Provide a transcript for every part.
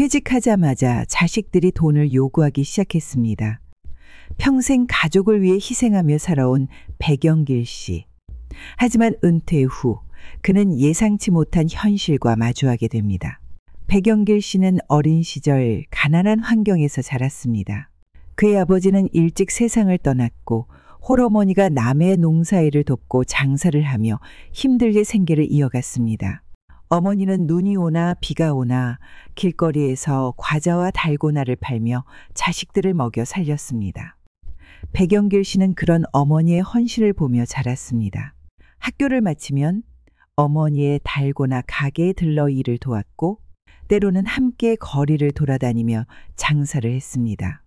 퇴직하자마자 자식들이 돈을 요구하기 시작했습니다. 평생 가족을 위해 희생하며 살아온 백영길 씨. 하지만 은퇴 후 그는 예상치 못한 현실과 마주하게 됩니다. 백영길 씨는 어린 시절 가난한 환경에서 자랐습니다. 그의 아버지는 일찍 세상을 떠났고 홀어머니가 남의 농사일을 돕고 장사를 하며 힘들게 생계를 이어갔습니다. 어머니는 눈이 오나 비가 오나 길거리에서 과자와 달고나를 팔며 자식들을 먹여 살렸습니다. 백영길 씨는 그런 어머니의 헌신을 보며 자랐습니다. 학교를 마치면 어머니의 달고나 가게에 들러 일을 도왔고 때로는 함께 거리를 돌아다니며 장사를 했습니다.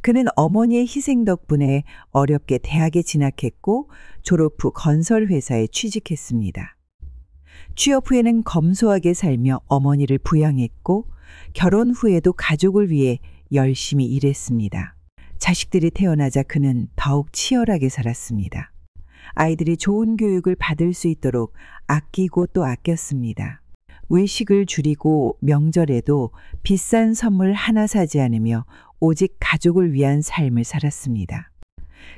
그는 어머니의 희생 덕분에 어렵게 대학에 진학했고 졸업 후 건설회사에 취직했습니다. 취업 후에는 검소하게 살며 어머니를 부양했고 결혼 후에도 가족을 위해 열심히 일했습니다. 자식들이 태어나자 그는 더욱 치열하게 살았습니다. 아이들이 좋은 교육을 받을 수 있도록 아끼고 또 아꼈습니다. 외식을 줄이고 명절에도 비싼 선물 하나 사지 않으며 오직 가족을 위한 삶을 살았습니다.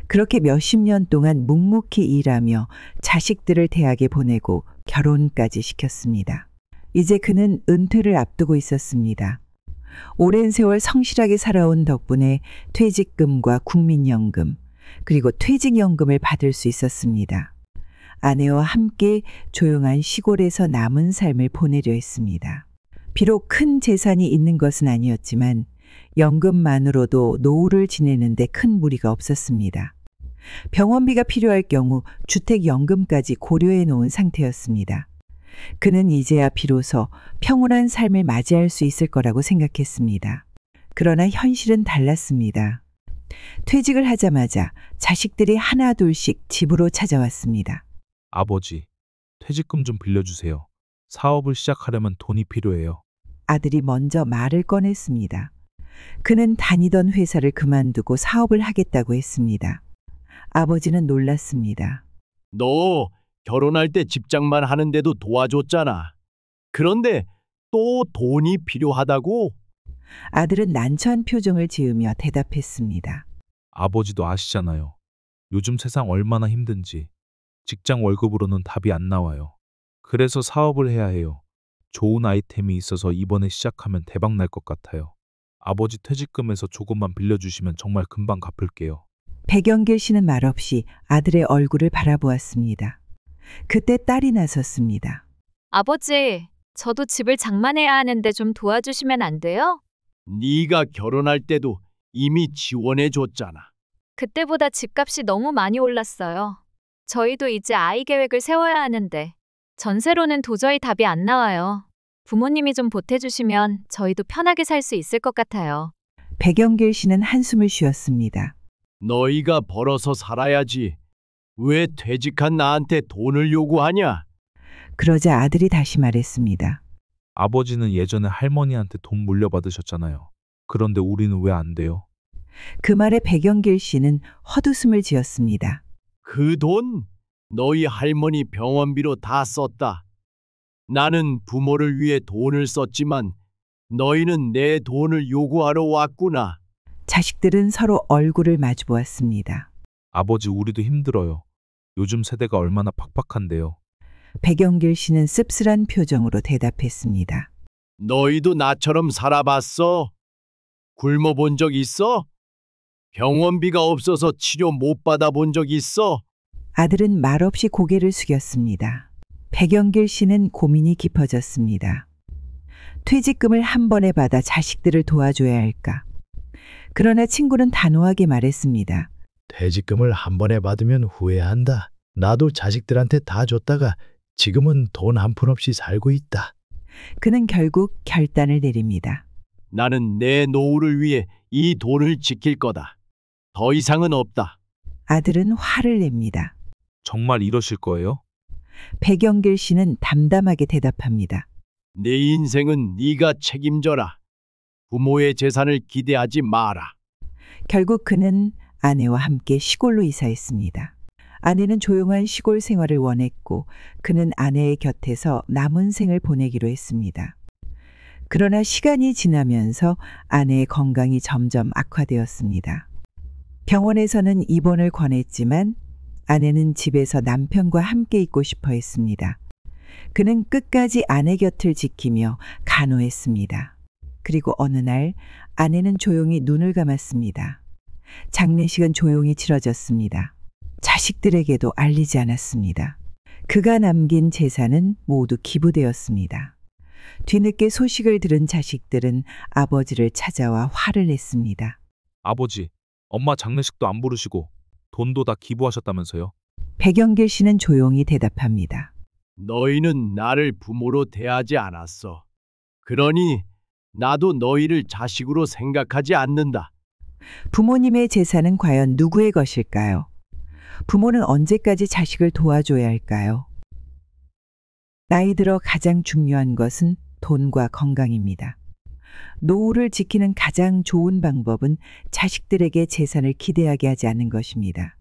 그렇게 몇십 년 동안 묵묵히 일하며 자식들을 대학에 보내고 결혼까지 시켰습니다. 이제 그는 은퇴를 앞두고 있었습니다. 오랜 세월 성실하게 살아온 덕분에 퇴직금과 국민연금, 그리고 퇴직연금을 받을 수 있었습니다. 아내와 함께 조용한 시골에서 남은 삶을 보내려 했습니다. 비록 큰 재산이 있는 것은 아니었지만 연금만으로도 노후를 지내는데 큰 무리가 없었습니다. 병원비가 필요할 경우 주택연금까지 고려해 놓은 상태였습니다. 그는 이제야 비로소 평온한 삶을 맞이할 수 있을 거라고 생각했습니다. 그러나 현실은 달랐습니다. 퇴직을 하자마자 자식들이 하나둘씩 집으로 찾아왔습니다. 아버지, 퇴직금 좀 빌려주세요. 사업을 시작하려면 돈이 필요해요. 아들이 먼저 말을 꺼냈습니다. 그는 다니던 회사를 그만두고 사업을 하겠다고 했습니다. 아버지는 놀랐습니다. 너 결혼할 때 집장만 하는데도 도와줬잖아. 그런데 또 돈이 필요하다고? 아들은 난처한 표정을 지으며 대답했습니다. 아버지도 아시잖아요. 요즘 세상 얼마나 힘든지. 직장 월급으로는 답이 안 나와요. 그래서 사업을 해야 해요. 좋은 아이템이 있어서 이번에 시작하면 대박 날 것 같아요. 아버지 퇴직금에서 조금만 빌려주시면 정말 금방 갚을게요. 백영길 씨는 말없이 아들의 얼굴을 바라보았습니다. 그때 딸이 나섰습니다. 아버지, 저도 집을 장만해야 하는데 좀 도와주시면 안 돼요? 네가 결혼할 때도 이미 지원해줬잖아. 그때보다 집값이 너무 많이 올랐어요. 저희도 이제 아이 계획을 세워야 하는데 전세로는 도저히 답이 안 나와요. 부모님이 좀 보태주시면 저희도 편하게 살 수 있을 것 같아요. 백영길 씨는 한숨을 쉬었습니다. 너희가 벌어서 살아야지. 왜 퇴직한 나한테 돈을 요구하냐? 그러자 아들이 다시 말했습니다. 아버지는 예전에 할머니한테 돈 물려받으셨잖아요. 그런데 우리는 왜 안 돼요? 그 말에 백영길 씨는 헛웃음을 지었습니다. 그 돈 너희 할머니 병원비로 다 썼다. 나는 부모를 위해 돈을 썼지만 너희는 내 돈을 요구하러 왔구나. 자식들은 서로 얼굴을 마주 보았습니다. 아버지, 우리도 힘들어요. 요즘 세대가 얼마나 팍팍한데요. 백영길 씨는 씁쓸한 표정으로 대답했습니다. 너희도 나처럼 살아봤어? 굶어본 적 있어? 병원비가 없어서 치료 못 받아본 적 있어? 아들은 말없이 고개를 숙였습니다. 백영길 씨는 고민이 깊어졌습니다. 퇴직금을 한 번에 받아 자식들을 도와줘야 할까? 그러나 친구는 단호하게 말했습니다. 퇴직금을 한 번에 받으면 후회한다. 나도 자식들한테 다 줬다가 지금은 돈 한 푼 없이 살고 있다. 그는 결국 결단을 내립니다. 나는 내 노후를 위해 이 돈을 지킬 거다. 더 이상은 없다. 아들은 화를 냅니다. 정말 이러실 거예요? 백영길 씨는 담담하게 대답합니다. 내 인생은 네가 책임져라. 부모의 재산을 기대하지 마라. 결국 그는 아내와 함께 시골로 이사했습니다. 아내는 조용한 시골 생활을 원했고 그는 아내의 곁에서 남은 생을 보내기로 했습니다. 그러나 시간이 지나면서 아내의 건강이 점점 악화되었습니다. 병원에서는 입원을 권했지만 아내는 집에서 남편과 함께 있고 싶어 했습니다. 그는 끝까지 아내 곁을 지키며 간호했습니다. 그리고 어느 날 아내는 조용히 눈을 감았습니다. 장례식은 조용히 치러졌습니다. 자식들에게도 알리지 않았습니다. 그가 남긴 재산은 모두 기부되었습니다. 뒤늦게 소식을 들은 자식들은 아버지를 찾아와 화를 냈습니다. 아버지, 엄마 장례식도 안 부르시고 돈도 다 기부하셨다면서요? 백영길 씨는 조용히 대답합니다. 너희는 나를 부모로 대하지 않았어. 그러니 나도 너희를 자식으로 생각하지 않는다. 부모님의 재산은 과연 누구의 것일까요? 부모는 언제까지 자식을 도와줘야 할까요? 나이 들어 가장 중요한 것은 돈과 건강입니다. 노후를 지키는 가장 좋은 방법은 자식들에게 재산을 기대하게 하지 않는 것입니다.